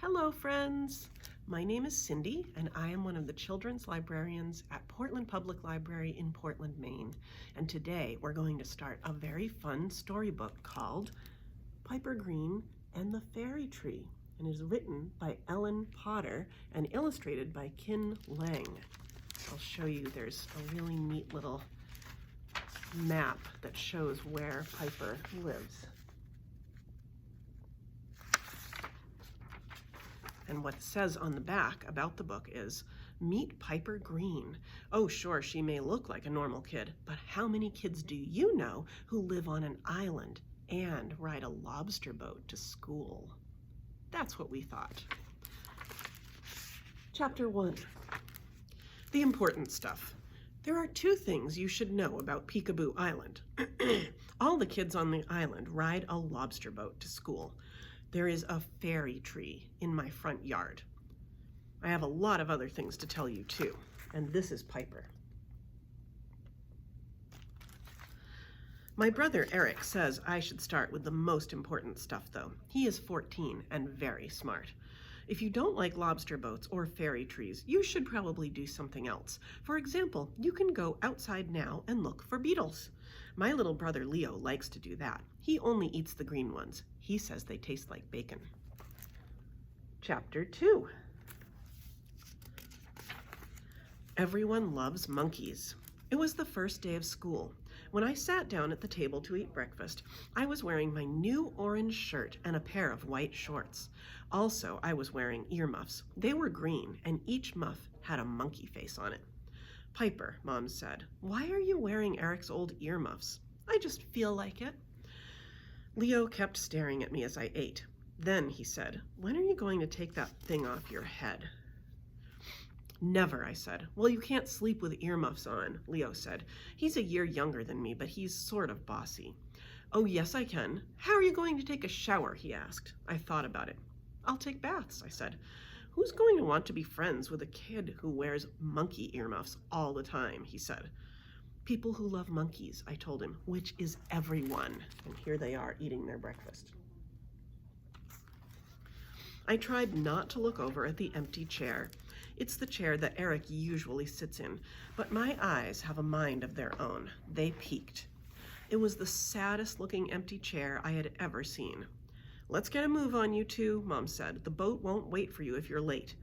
Hello, friends. My name is Cindy, and I am one of the children's librarians at Portland Public Library in Portland, Maine. And today we're going to start a very fun storybook called Piper Green and the Fairy Tree, and is written by Ellen Potter and illustrated by Qin Leng. I'll show you, there's a really neat little map that shows where Piper lives. And what it says on the back about the book is, meet Piper Green. Oh, sure, she may look like a normal kid, but how many kids do you know who live on an island and ride a lobster boat to school? That's what we thought. Chapter 1. The important stuff. There are two things you should know about Peekaboo Island. All the kids on the island ride a lobster boat to school. There is a fairy tree in my front yard. I have a lot of other things to tell you too, and this is Piper. My brother Eric says I should start with the most important stuff though. He is 14 and very smart. If you don't like lobster boats or fairy trees, you should probably do something else. For example, you can go outside now and look for beetles. My little brother Leo likes to do that. He only eats the green ones. He says they taste like bacon. Chapter 2. Everyone loves monkeys. It was the first day of school. When I sat down at the table to eat breakfast, I was wearing my new orange shirt and a pair of white shorts. Also, I was wearing earmuffs. They were green, and each muff had a monkey face on it. Piper, Mom said, why are you wearing Eric's old earmuffs? I just feel like it. Leo kept staring at me as I ate. Then he said, when are you going to take that thing off your head? Never, I said. Well, you can't sleep with earmuffs on, Leo said. He's a year younger than me, but he's sort of bossy. Oh, yes, I can. How are you going to take a shower, he asked. I thought about it. I'll take baths, I said. Who's going to want to be friends with a kid who wears monkey earmuffs all the time, he said. People who love monkeys, I told him, which is everyone. And here they are eating their breakfast. I tried not to look over at the empty chair. It's the chair that Eric usually sits in, but my eyes have a mind of their own. They peeked. It was the saddest looking empty chair I had ever seen. Let's get a move on, you two, Mom said. The boat won't wait for you if you're late.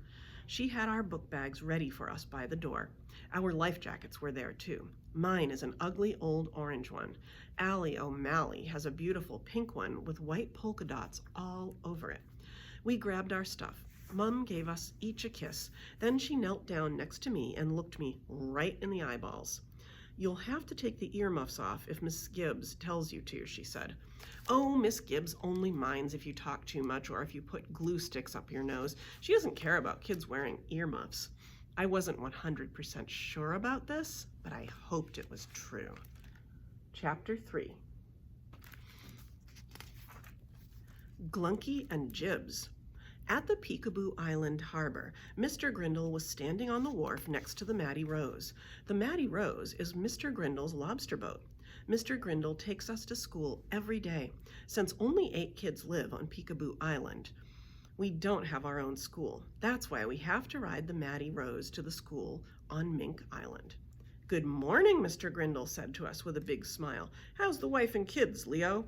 She had our book bags ready for us by the door. Our life jackets were there too. Mine is an ugly old orange one. Allie O'Malley has a beautiful pink one with white polka dots all over it. We grabbed our stuff. Mom gave us each a kiss. Then she knelt down next to me and looked me right in the eyeballs. You'll have to take the earmuffs off if Miss Gibbs tells you to, she said. Oh, Miss Gibbs only minds if you talk too much or if you put glue sticks up your nose. She doesn't care about kids wearing earmuffs. I wasn't 100% sure about this, but I hoped it was true. Chapter 3. Glunky and Jibs. At the Peekaboo Island harbor, Mr. Grindle was standing on the wharf next to the Matty Rose. The Matty Rose is Mr. Grindle's lobster boat. Mr. Grindle takes us to school every day. Since only 8 kids live on Peekaboo Island, we don't have our own school. That's why we have to ride the Matty Rose to the school on Mink Island. Good morning, Mr. Grindle said to us with a big smile. How's the wife and kids, Leo?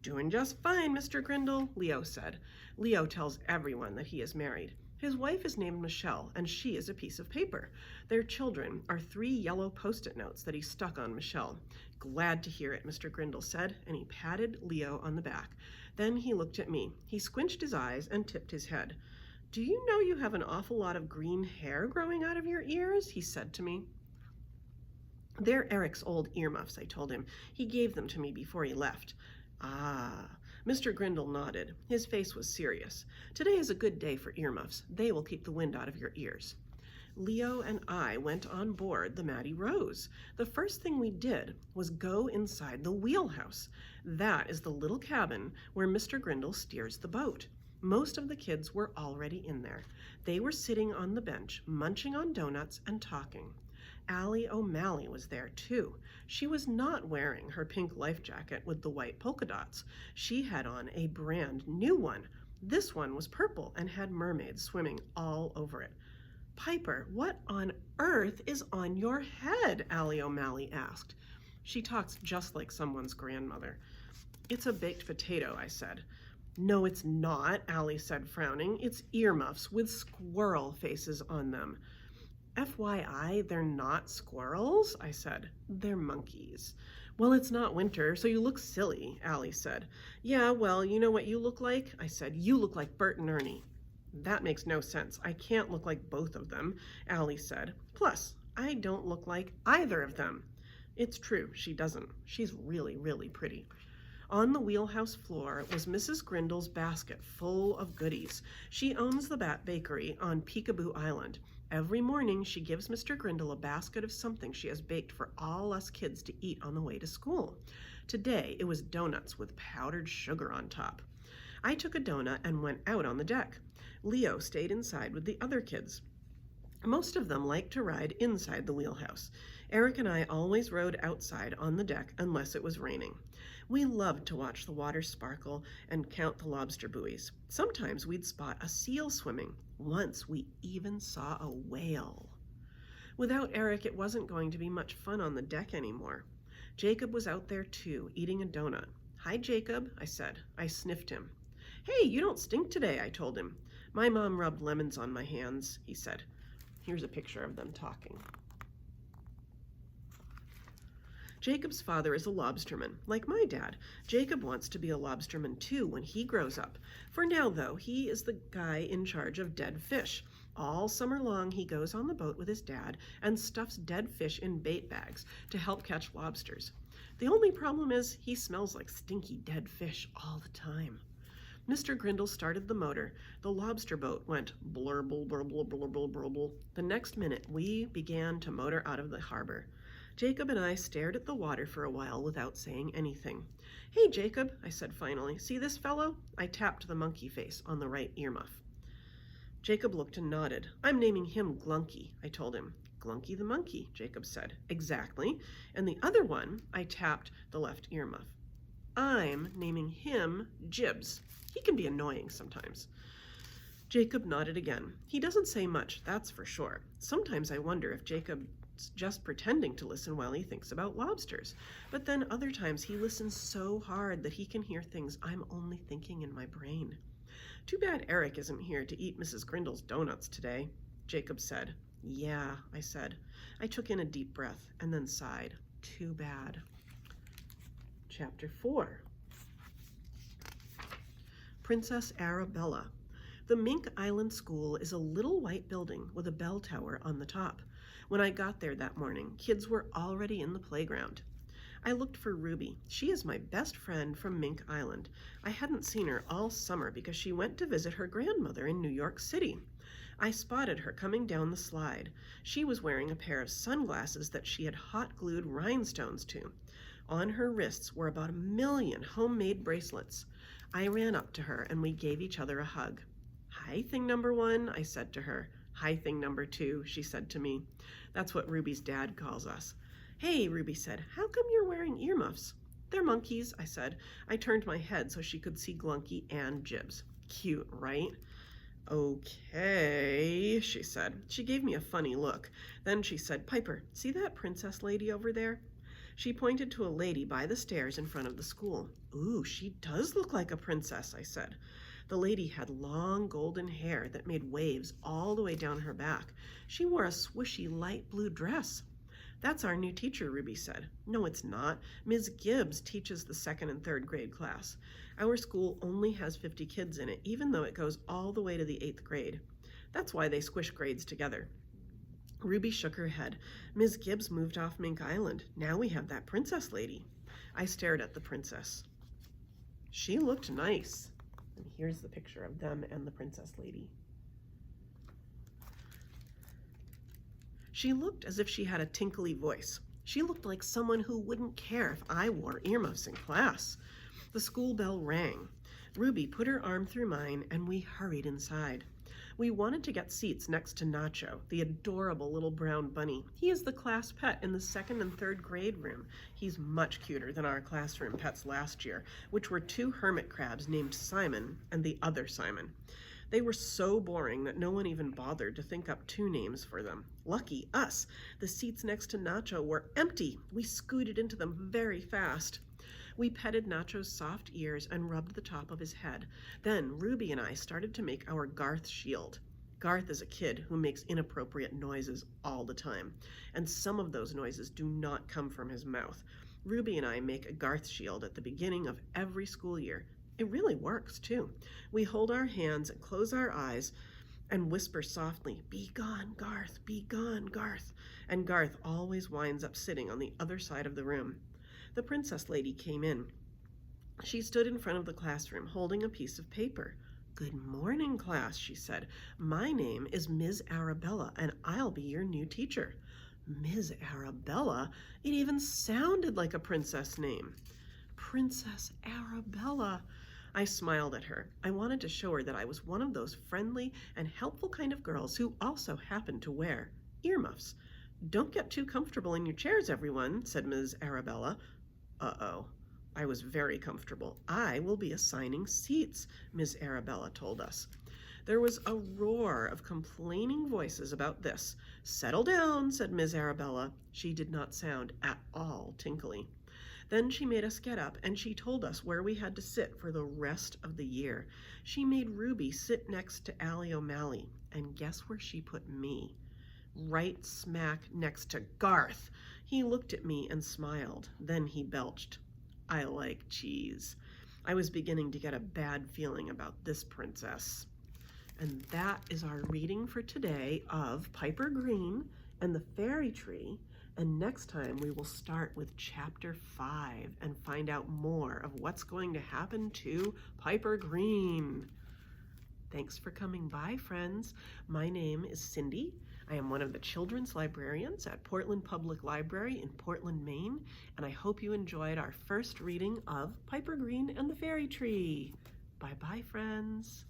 Doing just fine, Mr. Grindle, Leo said. Leo tells everyone that he is married. His wife is named Michelle, and she is a piece of paper. Their children are 3 yellow Post-it notes that he stuck on Michelle. Glad to hear it, Mr. Grindle said, and he patted Leo on the back. Then he looked at me. He squinched his eyes and tipped his head. Do you know you have an awful lot of green hair growing out of your ears? He said to me. They're Eric's old earmuffs, I told him. He gave them to me before he left. Ah, Mr. Grindle nodded. His face was serious. Today is a good day for earmuffs. They will keep the wind out of your ears. Leo and I went on board the Matty Rose. The first thing we did was go inside the wheelhouse. That is the little cabin where Mr. Grindle steers the boat. Most of the kids were already in there. They were sitting on the bench, munching on donuts and talking. Allie O'Malley was there too. She was not wearing her pink life jacket with the white polka dots. She had on a brand new one. This one was purple and had mermaids swimming all over it. Piper, what on earth is on your head? Allie O'Malley asked. She talks just like someone's grandmother. It's a baked potato, I said. No, it's not, Allie said, frowning. It's earmuffs with squirrel faces on them. FYI, they're not squirrels, I said. They're monkeys. Well, it's not winter, so you look silly, Allie said. Yeah, well, you know what you look like? I said, you look like Bert and Ernie. That makes no sense. I can't look like both of them, Allie said. Plus, I don't look like either of them. It's true, she doesn't. She's really, really pretty. On the wheelhouse floor was Mrs. Grindle's basket full of goodies. She owns the Bat Bakery on Peekaboo Island. Every morning, she gives Mr. Grindle a basket of something she has baked for all us kids to eat on the way to school. Today, it was donuts with powdered sugar on top. I took a donut and went out on the deck. Leo stayed inside with the other kids. Most of them liked to ride inside the wheelhouse. Eric and I always rode outside on the deck unless it was raining. We loved to watch the water sparkle and count the lobster buoys. Sometimes we'd spot a seal swimming. Once we even saw a whale. Without Eric, it wasn't going to be much fun on the deck anymore. Jacob was out there too, eating a donut. Hi, Jacob, I said. I sniffed him. Hey, you don't stink today, I told him. My mom rubbed lemons on my hands, he said. Here's a picture of them talking. Jacob's father is a lobsterman, like my dad. Jacob wants to be a lobsterman too when he grows up. For now, though, he is the guy in charge of dead fish. All summer long, he goes on the boat with his dad and stuffs dead fish in bait bags to help catch lobsters. The only problem is he smells like stinky dead fish all the time. Mr. Grindle started the motor. The lobster boat went blurble, blurble, blurble, blurble. The next minute, we began to motor out of the harbor. Jacob and I stared at the water for a while without saying anything. Hey, Jacob, I said finally. See this fellow? I tapped the monkey face on the right earmuff. Jacob looked and nodded. I'm naming him Glunky, I told him. Glunky the monkey, Jacob said. Exactly. And the other one, I tapped the left earmuff. I'm naming him Jibs. He can be annoying sometimes. Jacob nodded again. He doesn't say much, that's for sure. Sometimes I wonder if Jacob's just pretending to listen while he thinks about lobsters. But then other times he listens so hard that he can hear things I'm only thinking in my brain. Too bad Eric isn't here to eat Mrs. Grindle's donuts today, Jacob said. Yeah, I said. I took in a deep breath and then sighed. Too bad. Chapter 4. Princess Arabella. The Mink Island School is a little white building with a bell tower on the top. When I got there that morning, kids were already in the playground. I looked for Ruby. She is my best friend from Mink Island. I hadn't seen her all summer because she went to visit her grandmother in New York City. I spotted her coming down the slide. She was wearing a pair of sunglasses that she had hot-glued rhinestones to. On her wrists were about 1 million homemade bracelets. I ran up to her and we gave each other a hug. Hi, thing number 1, I said to her. Hi, thing number 2, she said to me. That's what Ruby's dad calls us. Hey, Ruby said, how come you're wearing earmuffs? They're monkeys, I said. I turned my head so she could see Glunky and Jibs. Cute, right? Okay, she said. She gave me a funny look. Then she said, Piper, see that princess lady over there? She pointed to a lady by the stairs in front of the school. Ooh, she does look like a princess, I said. The lady had long golden hair that made waves all the way down her back. She wore a swishy light blue dress. That's our new teacher, Ruby said. No, it's not. Ms. Gibbs teaches the 2nd and 3rd grade class. Our school only has 50 kids in it, even though it goes all the way to the 8th grade. That's why they squish grades together. Ruby shook her head. Ms. Gibbs moved off Mink Island. Now we have that princess lady. I stared at the princess. She looked nice. And here's the picture of them and the princess lady. She looked as if she had a tinkly voice. She looked like someone who wouldn't care if I wore earmuffs in class. The school bell rang. Ruby put her arm through mine and we hurried inside. We wanted to get seats next to Nacho, the adorable little brown bunny. He is the class pet in the 2nd and 3rd grade room. He's much cuter than our classroom pets last year, which were 2 hermit crabs named Simon and the other Simon. They were so boring that no one even bothered to think up 2 names for them. Lucky us, the seats next to Nacho were empty. We scooted into them very fast. We petted Nacho's soft ears and rubbed the top of his head. Then Ruby and I started to make our Garth shield. Garth is a kid who makes inappropriate noises all the time, and some of those noises do not come from his mouth. Ruby and I make a Garth shield at the beginning of every school year. It really works, too. We hold our hands and close our eyes and whisper softly, "Be gone, Garth, be gone, Garth." And Garth always winds up sitting on the other side of the room. The princess lady came in. She stood in front of the classroom holding a piece of paper. "Good morning, class," she said. "My name is Ms. Arabella, and I'll be your new teacher." Ms. Arabella? It even sounded like a princess name. Princess Arabella. I smiled at her. I wanted to show her that I was one of those friendly and helpful kind of girls who also happened to wear earmuffs. "Don't get too comfortable in your chairs, everyone," said Ms. Arabella. Uh-oh. I was very comfortable. "I will be assigning seats," Ms. Arabella told us. There was a roar of complaining voices about this. "Settle down," said Ms. Arabella. She did not sound at all tinkly. Then she made us get up, and she told us where we had to sit for the rest of the year. She made Ruby sit next to Allie O'Malley, and guess where she put me? Right smack next to Garth. He looked at me and smiled. Then he belched. I like cheese. I was beginning to get a bad feeling about this princess. And that is our reading for today of Piper Green and the Fairy Tree. And next time we will start with chapter 5 and find out more of what's going to happen to Piper Green. Thanks for coming by, friends. My name is Cindy. I am one of the children's librarians at Portland Public Library in Portland, Maine, and I hope you enjoyed our first reading of Piper Green and the Fairy Tree. Bye-bye, friends.